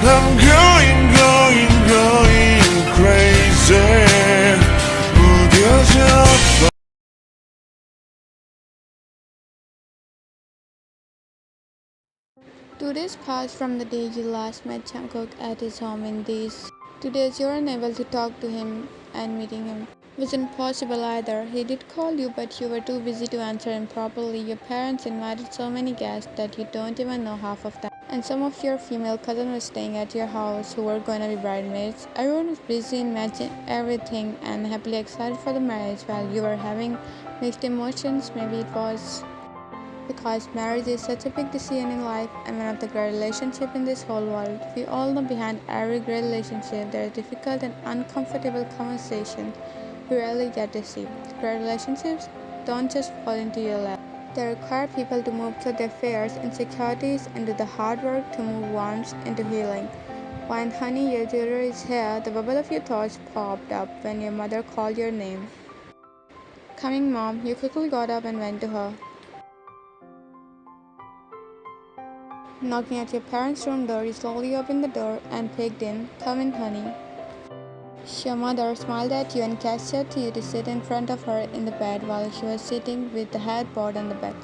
I'm going crazy. 무뎌져. Two days passed from the day you last met Jungkook at his home. In these 2 days, you were unable to talk to him, and meeting him wasn't possible either. He did call you, but you were too busy to answer him properly. Your parents invited so many guests that you don't even know half of them. And some of your female cousins were staying at your house who were going to be bridesmaids. Everyone was busy in matching everything and happily excited for the marriage while you were having mixed emotions. Maybe it was because marriage is such a big decision in life and one of the great relationships in this whole world. We all know behind every great relationship there are difficult and uncomfortable conversations we rarely get to see. Great relationships don't just fall into your lap. They require people to move through their fears, insecurities, and do the hard work to move wounds into healing. When honey, your jewelry is here, the bubble of your thoughts popped up when your mother called your name. Coming, Mom, you quickly got up and went to her. Knocking at your parents' room door, you slowly opened the door and peeked in. Come in, honey. Your mother smiled at you and gestured to you to sit in front of her in the bed while she was sitting with the headboard on the bed.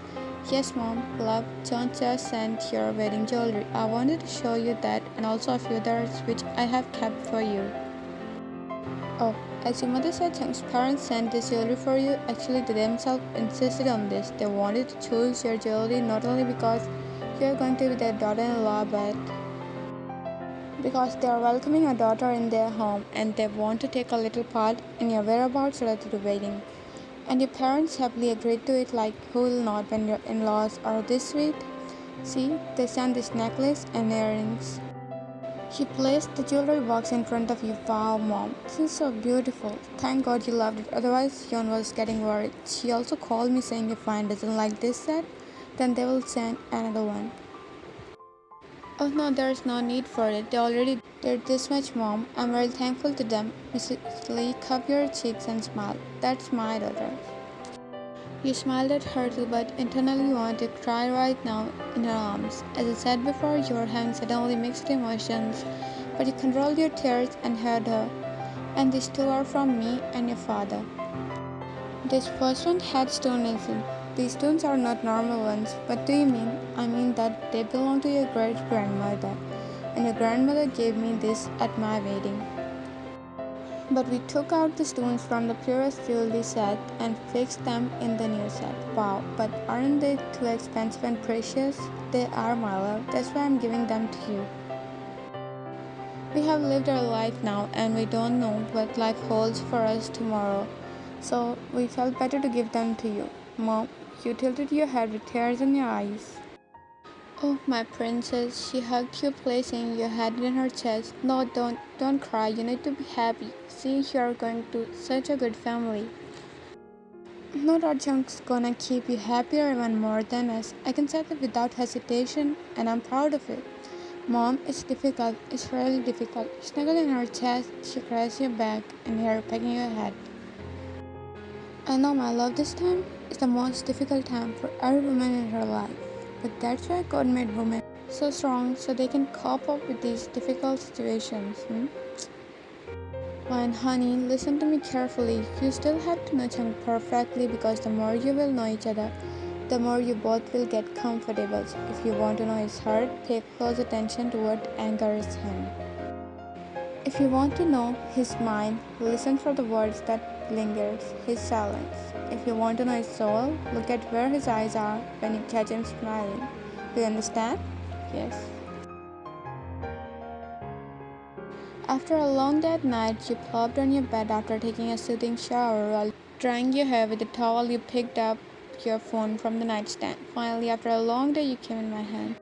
Yes, Mom, love, John just sent your wedding jewelry. I wanted to show you that and also a few others which I have kept for you. Oh, as your mother said, Chung's parents sent this jewelry for you. Actually, they themselves insisted on this. They wanted to choose your jewelry not only because you are going to be their daughter-in-law, but because they are welcoming a daughter in their home and they want to take a little part in your whereabouts related to the wedding. And your parents happily agreed to it, like who will not when your in-laws are this sweet? See, they sent this necklace and earrings. She placed the jewelry box in front of you. Wow, Mom, this is so beautiful. Thank God you loved it, otherwise Yon was getting worried. She also called me saying if Fine doesn't like this set, then they will send another one. Oh no, there's no need for it. They already did this much, Mom. I'm very thankful to them. Mrs. Lee, cup your cheeks and smile. That's my daughter. You smiled at her too, but internally you wanted to cry right now in her arms. As I said before, you were having suddenly mixed emotions, but you controlled your tears and held her. And these two are from me and your father. This first one had stones in it. These stones are not normal ones. What do you mean? I mean that they belong to your great grandmother, and your grandmother gave me this at my wedding. But we took out the stones from the purest jewelry set and fixed them in the new set. Wow, but aren't they too expensive and precious? They are, my love. That's why I'm giving them to you. We have lived our life now and we don't know what life holds for us tomorrow. So we felt better to give them to you. Mom, you tilted your head with tears in your eyes. Oh, my princess, she hugged you, placing your head in her chest. No, don't cry. You need to be happy. See, you are going to such a good family. No, that junk's gonna keep you happier even more than us. I can say that without hesitation, and I'm proud of it. Mom, it's difficult. It's really difficult. Snuggled in her chest, she caressed your back and her pecking your head. I know, my love, this time is the most difficult time for every woman in her life. But that's why God made women so strong so they can cope up with these difficult situations. Fine, honey, listen to me carefully. You still have to know Chung perfectly because the more you will know each other, the more you both will get comfortable. If you want to know his heart, pay close attention to what angers him. If you want to know his mind, listen for the words that lingers, his silence. If you want to know his soul, look at where his eyes are when you catch him smiling. Do you understand? Yes. After a long day at night, you plopped on your bed after taking a soothing shower. While drying your hair with a towel, you picked up your phone from the nightstand. Finally, after a long day, you came in my hand.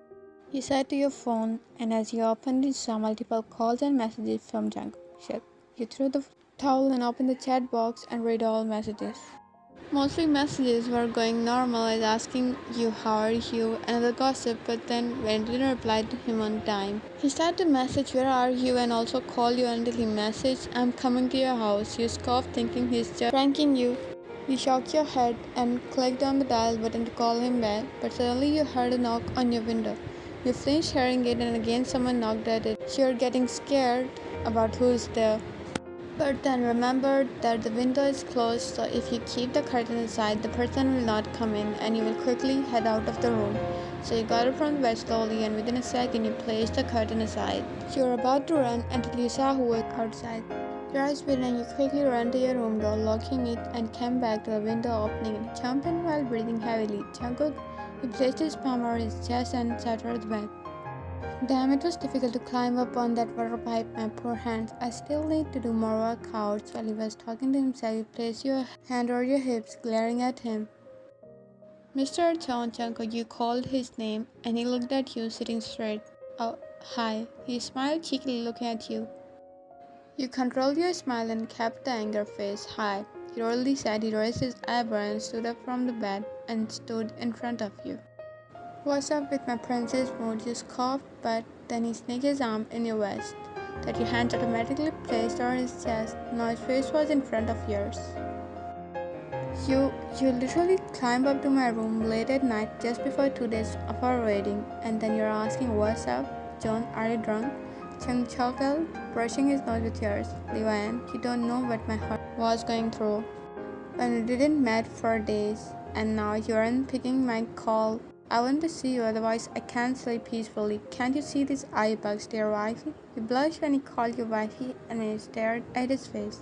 You sat to your phone, and as you opened, you saw multiple calls and messages from Jungkookff. You threw the towel and opened the chat box and read all messages. Mostly messages were going normal, as asking you how are you and other gossip, but then when didn't reply to him on time. He started to message where are you and also call you until he messaged I'm coming to your house. You scoffed thinking he's just pranking you. You shook your head and clicked on the dial button to call him back, but suddenly you heard a knock on your window. You flinch hearing it, and again someone knocked at it. You're getting scared about who's there. But then remember that the window is closed, so if you keep the curtain aside, the person will not come in and you will quickly head out of the room. So you got up from the bed slowly, and within a second you placed the curtain aside. You were about to run until you saw who was outside. Your eyes widen and you quickly ran to your room door, locking it, and came back to the window opening and jumped in while breathing heavily. Jungkook, he placed his palm over his chest and sat on the bed. Damn, it was difficult to climb up on that water pipe, my poor hands. I still need to do more workouts. While he was talking to himself, you placed your hand over your hips, glaring at him. Mr. John Jungkook, you called his name, and he looked at you, sitting straight. Oh, hi. He smiled cheekily, looking at you. You controlled your smile and kept the anger face. Hi. He royally said. He raised his eyebrow and stood up from the bed and stood in front of you. What's up with my princess mood? You scoffed, but then he sneaked his arm in your vest, that your hands automatically placed on his chest. Now his face was in front of yours. You literally climbed up to my room late at night just before 2 days of our wedding, and then you're asking what's up? John, are you drunk? Jungkookff, brushing his nose with yours. Liwan, you don't know what my heart was going through when we didn't met for days, and now you aren't picking my call. I want to see you, otherwise I can't sleep peacefully. Can't you see these eye bugs, dear wifey? You blushed when he called you wifey and when you stared at his face.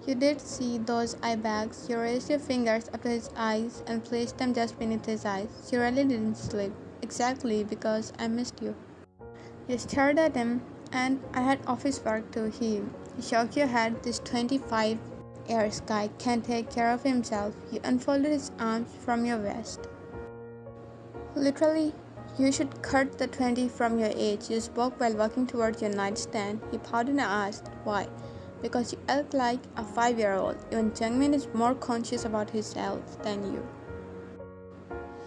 You did see those eye bags. You raised your fingers up to his eyes and placed them just beneath his eyes. You really didn't sleep. Exactly, because I missed you. You stared at him, and I had office work too. You shook your head. This 25-year guy can't take care of himself. You unfolded his arms from your vest. Literally, you should cut the 20 from your age. You spoke while walking towards your nightstand. He pouted and asked, why? Because you act like a 5-year-old. Even Jungmin is more conscious about himself than you.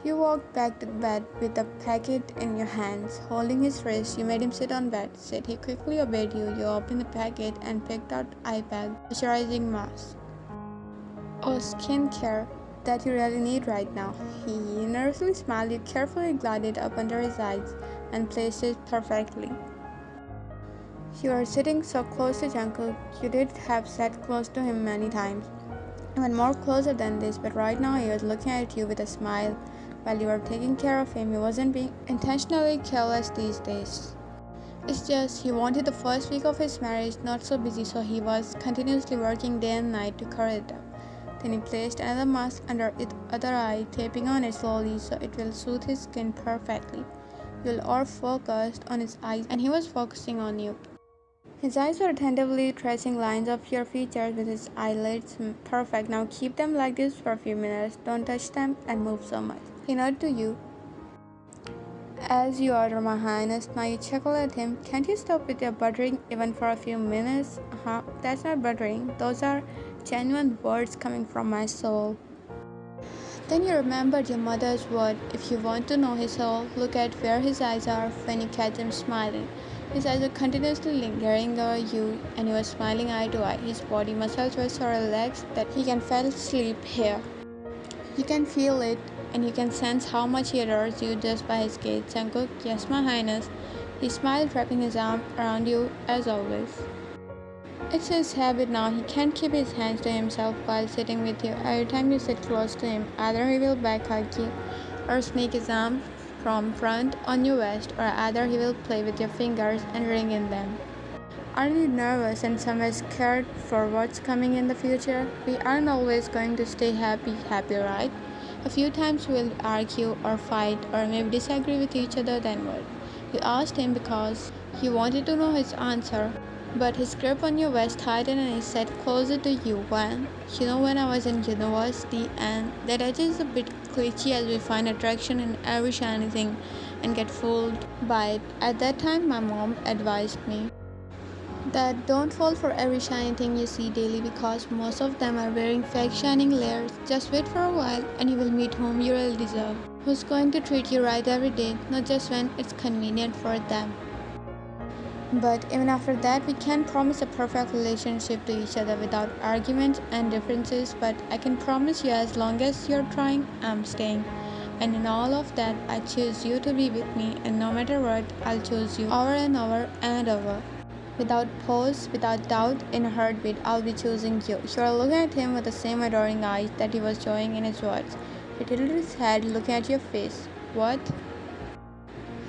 You walked back to the bed with the packet in your hands. Holding his wrist, you made him sit on bed. Said he quickly obeyed you. You opened the packet and picked out eye bag, moisturizing mask. Oh, skincare that you really need right now. He nervously smiled. You carefully glided up under his eyes and placed it perfectly. You are sitting so close to Jungkook. You did have sat close to him many times, even more closer than this, but right now he was looking at you with a smile. While you were taking care of him, he wasn't being intentionally careless these days. It's just he wanted the first week of his marriage not so busy, so he was continuously working day and night to cover it up. Then he placed another mask under its other eye, taping on it slowly so it will soothe his skin perfectly. You all focused on his eyes, and he was focusing on you. His eyes were attentively tracing lines of your features with his eyelids. Perfect. Now keep them like this for a few minutes. Don't touch them and move so much. He nodded to you. As you order, my highness. Now you chuckle at him. Can't you stop with your buttering even for a few minutes? That's not buttering. Those are genuine words coming from my soul. Then you remembered your mother's word. If you want to know his soul, look at where his eyes are when you catch him smiling. His eyes were continuously lingering over you, and he was smiling eye to eye. His body muscles were so relaxed that he can fall asleep here. You can feel it, and you can sense how much he adores you just by his gaze. Jungkook, yes, my highness. He smiled, wrapping his arm around you as always. It's his habit now. He can't keep his hands to himself while sitting with you. Every time you sit close to him, either he will back hug you or sneak his arm from front on your vest, or either he will play with your fingers and ring in them. Aren't you nervous and somewhat scared for what's coming in the future? We aren't always going to stay happy, right? A few times we'll argue or fight or maybe disagree with each other, then what? You asked him because you wanted to know his answer, but his grip on your vest tightened and he sat closer to you. When I was in university, and that age is a bit cliche as we find attraction in every shiny thing and get fooled by it. At that time, my mom advised me that don't fall for every shiny thing you see daily, because most of them are wearing fake shining layers. Just wait for a while and you will meet whom you really deserve, who's going to treat you right every day, not just when it's convenient for them. But even after that, we can't promise a perfect relationship to each other without arguments and differences, but I can promise you, as long as you're trying, I'm staying. And in all of that, I choose you to be with me, and no matter what, I'll choose you over and over and over. Without pause, without doubt, in a heartbeat, I'll be choosing you. She was looking at him with the same adoring eyes that he was showing in his words. He tilted his head, looking at your face. What?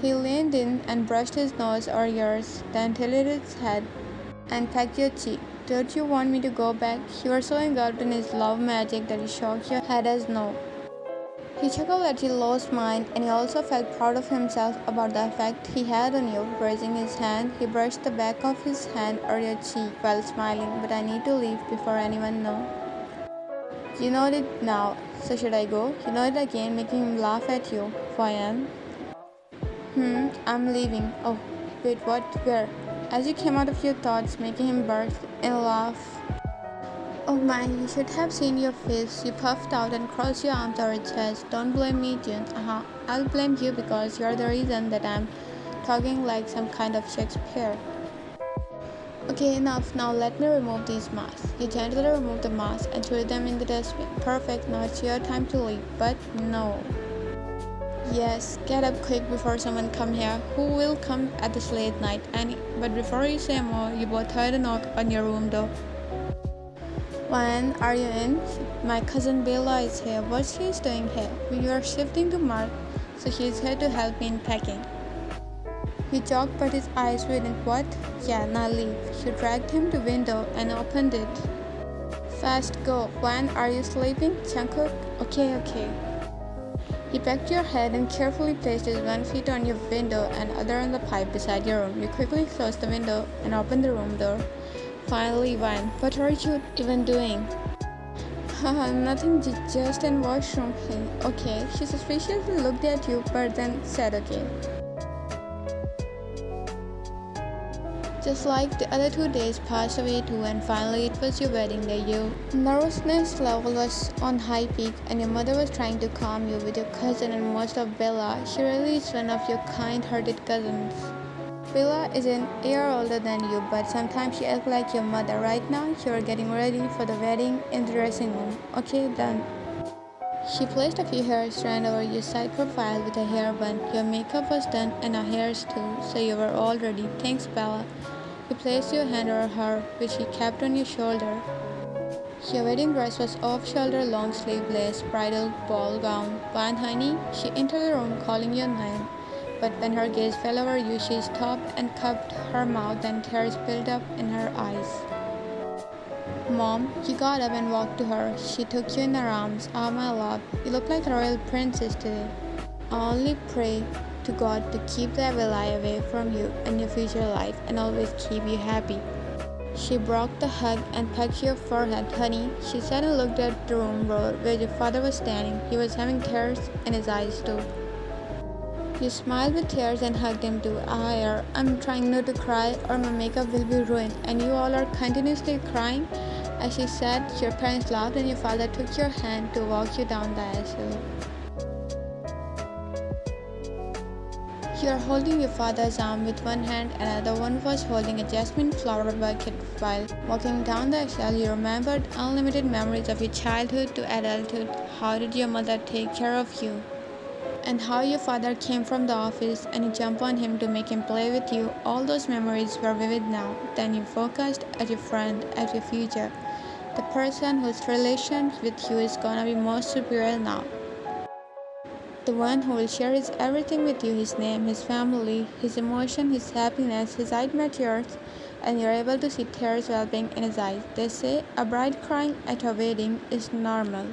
He leaned in and brushed his nose over yours, then tilted his head and pecked your cheek. Don't you want me to go back? You were so engulfed in his love magic that he shook your head as no. He chuckled at your low smile, and he also felt proud of himself about the effect he had on you. Raising his hand, he brushed the back of his hand over your cheek while smiling. But I need to leave before anyone knows. You know it now, so should I go? You know it again, making him laugh at you. Fine. I'm leaving. Oh, wait, what? Where? As you came out of your thoughts, making him burst in a laugh. Oh my, you should have seen your face. You puffed out and crossed your arms over his chest. Don't blame me, June. I'll blame you because you're the reason that I'm talking like some kind of Shakespeare. Okay, enough. Now let me remove these masks. You gently remove the masks and threw them in the dustbin. Perfect. Now it's your time to leave. But no. Yes, get up quick before someone come here. Who will come at this late night? But before you say more, you both heard a knock on your room door. When are you in? My cousin Bella is here. What she is doing here? We are shifting to Mark, so she is here to help me in packing. He joked, but his eyes wouldn't. What? Yeah, now leave. She dragged him to window and opened it. Fast, go. When are you sleeping? Jungkookff? Okay. He pecked your head and carefully placed his one foot on your window and other on the pipe beside your room. You quickly closed the window and opened the room door. Finally, Van, what are you even doing? Haha, nothing, just in washroom. Hey, okay. She suspiciously looked at you, but then said okay. Just like the other 2 days passed away too, and finally it was your wedding day. Your nervousness level was on high peak, and your mother was trying to calm you with your cousin and most of Bella. She really is one of your kind-hearted cousins. Bella is an year older than you, but sometimes she acts like your mother. Right now, you are getting ready for the wedding in the dressing room. Okay, done. She placed a few hair strands over your side profile with a hair bun. Your makeup was done and her hairs too, so you were all ready. Thanks, Bella. You placed your hand over her, which she kept on your shoulder. Your wedding dress was off-shoulder, long-sleeve lace, bridal ball gown. One honey, she entered the room calling your name. But when her gaze fell over you, she stopped and cupped her mouth and tears built up in her eyes. Mom, you got up and walked to her. She took you in her arms. Ah, my love, you look like a royal princess today. I only pray to God to keep the evil eye away from you and your future life and always keep you happy. She broke the hug and pecked your forehead. Honey, she said and looked at the room where your father was standing. He was having tears in his eyes too. You smiled with tears and hugged him too. I'm trying not to cry or my makeup will be ruined, and you all are continuously crying. As she said, your parents laughed and your father took your hand to walk you down the aisle. You are holding your father's arm with one hand and another one was holding a jasmine flower bucket. While walking down the aisle, you remembered unlimited memories of your childhood to adulthood. How did your mother take care of you? And how your father came from the office and you jumped on him to make him play with you. All those memories were vivid now. Then you focused at your friend, at your future. The person whose relation with you is gonna be most superior now. The one who will share his everything with you, his name, his family, his emotion, his happiness. His eyes met yours, and you're able to see tears welling in his eyes. They say a bride crying at her wedding is normal,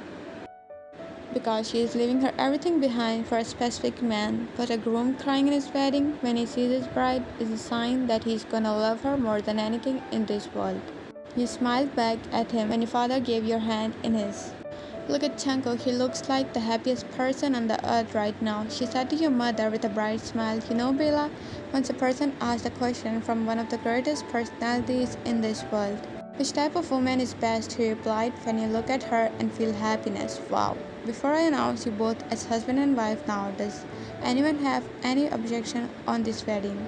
because she is leaving her everything behind for a specific man. But a groom crying in his wedding when he sees his bride is a sign that he's gonna love her more than anything in this world. You smiled back at him when your father gave your hand in his. Look at Jungkookff, he looks like the happiest person on the earth right now. She said to your mother with a bright smile. You know, Bella, once a person asked a question from one of the greatest personalities in this world. Which type of woman is best? He replied, when you look at her and feel happiness. Wow. Before I announce you both as husband and wife now, does anyone have any objection on this wedding?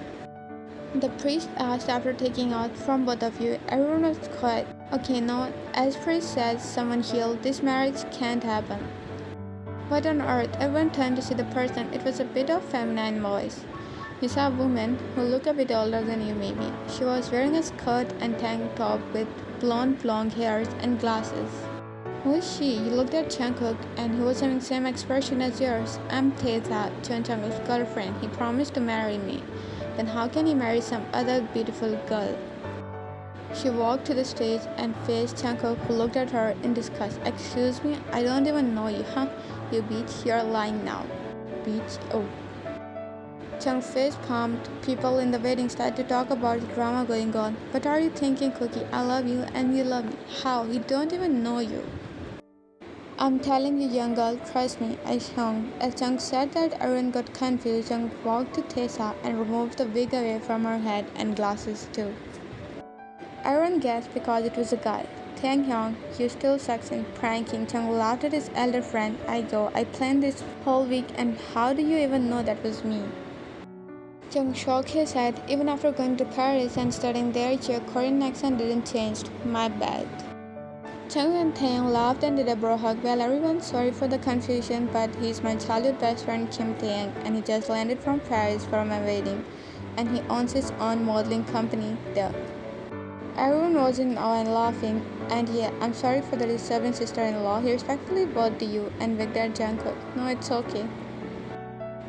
The priest asked after taking oath from both of you. Everyone was quiet. Okay, no, as priest says, someone healed. This marriage can't happen. What on earth? Everyone turned to see the person. It was a bit of feminine voice. You saw a woman who looked a bit older than you, maybe. She was wearing a skirt and tank top with blonde long hairs and glasses. Who is she? You looked at Jungkook and he was having the same expression as yours. I'm Taesa, Jungkook's girlfriend. He promised to marry me. Then how can he marry some other beautiful girl? She walked to the stage and faced Jungkook, who looked at her in disgust. Excuse me, I don't even know you, huh? You bitch, you're lying now. Bitch, oh. Chung face palmed. People in the wedding started to talk about the drama going on. What are you thinking, Cookie? I love you and you love me. How? He don't even know you. I'm telling you, young girl, trust me, I Chung. As Chung said that, everyone got confused. Chung walked to Tessa and removed the wig away from her head and glasses too. Everyone gasped because it was a guy. Tae Hyung, you still sucks in pranking. Chung laughed at his elder friend. I planned this whole week and how do you even know that was me? Chung shook his head. Even after going to Paris and studying there, your Korean accent didn't change. My bad. Chung and Taeyang laughed and did a bro hug. Well, everyone's sorry for the confusion, but he's my childhood best friend Kim Taeyang, and he just landed from Paris for my wedding, and he owns his own modeling company there. Everyone was in awe and laughing, and yeah, I'm sorry for the disturbing sister-in-law. He respectfully bowed to you and winked at Jungkook. No, it's okay.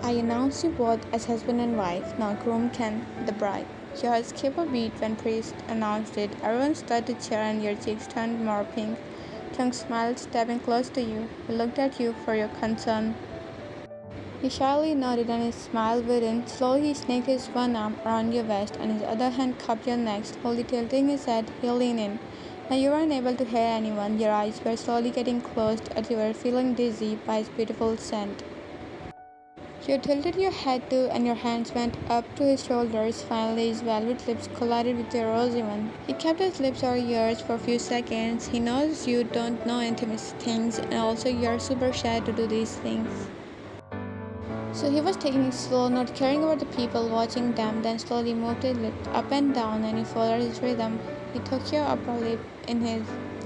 I announced you both as husband and wife. Now groom Ken, the bride. Your heart skipped a beat when priest announced it. Everyone started to cheer and your cheeks turned more pink. Chung smiled, stepping close to you. He looked at you for your concern. He shyly nodded and his smile widened. Slowly he snaked his one arm around your waist and his other hand cupped your neck. Slowly tilting his head, he leaned in. Now you were unable to hear anyone. Your eyes were slowly getting closed as you were feeling dizzy by his beautiful scent. You tilted your head too and your hands went up to his shoulders. Finally his velvet lips collided with your rosy one. He kept his lips over yours for a few seconds. He knows you don't know intimate things and also you're super shy to do these things. So he was taking it slow, not caring about the people watching them, then slowly moved his lips up and down and he followed his rhythm. He took your upper lip in his,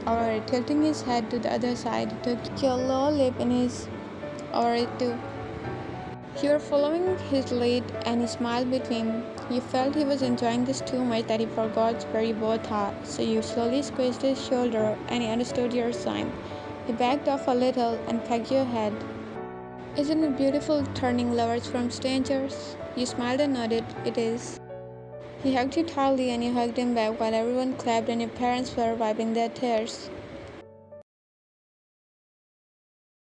or tilting his head to the other side. He took your lower lip in his, over it too. You were following his lead and he smiled between. You felt he was enjoying this too much that he forgot where you both are. So you slowly squeezed his shoulder and he understood your sign. He backed off a little and pecked your head. Isn't it beautiful turning lovers from strangers? You smiled and nodded. It is. He hugged you tightly and you hugged him back while everyone clapped and your parents were wiping their tears.